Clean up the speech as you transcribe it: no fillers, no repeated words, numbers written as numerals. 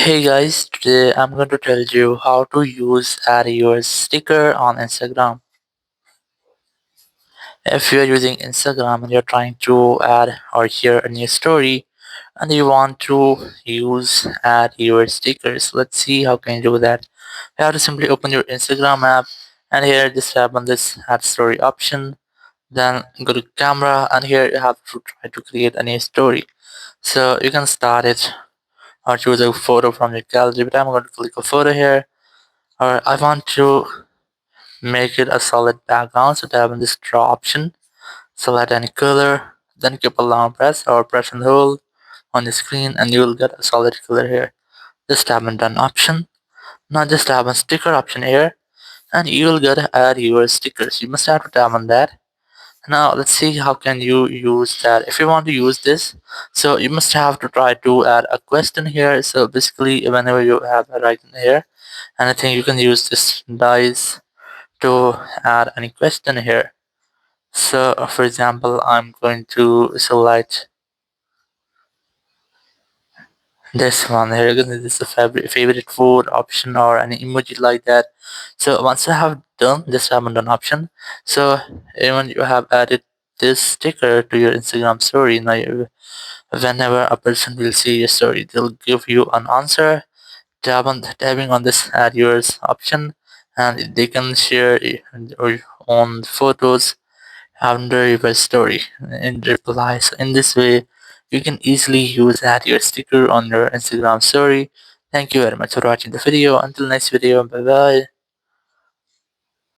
Hey guys, today I'm going to tell you how to use add your sticker on Instagram. If you're using Instagram and you're trying to add or share a new story and you want to use add your stickers, let's see how can you do that. You have to simply open your Instagram app and here just tap on this add story option. Then go to camera and here you have to try to create a new story. So you can start it or choose a photo from your gallery, but I'm going to click a photo here. Or I want to make it a solid background, so tap on this draw option, select any color, then keep a long press or press and hold on the screen and you will get a solid color here. Just tap on done option. Now just tap on sticker option here and you will get to add your stickers. You must have to tap on that. Now let's see how can you use that. If you want to use this, so you must have to try to add a question here. So basically whenever you have a right in here, and I think you can use this dice to add any question here. So for example, I'm going to select this one here. This is a favorite food option or any emoji like that. So once I have done this, I have done option. So when you have added this sticker to your Instagram story, now whenever a person will see your story, they'll give you an answer. Tapping on this add yours option, and they can share or on photos under your story in reply. So in this way, you can easily use add your sticker on your Instagram story. Thank you very much for watching the video. Until next video, bye bye.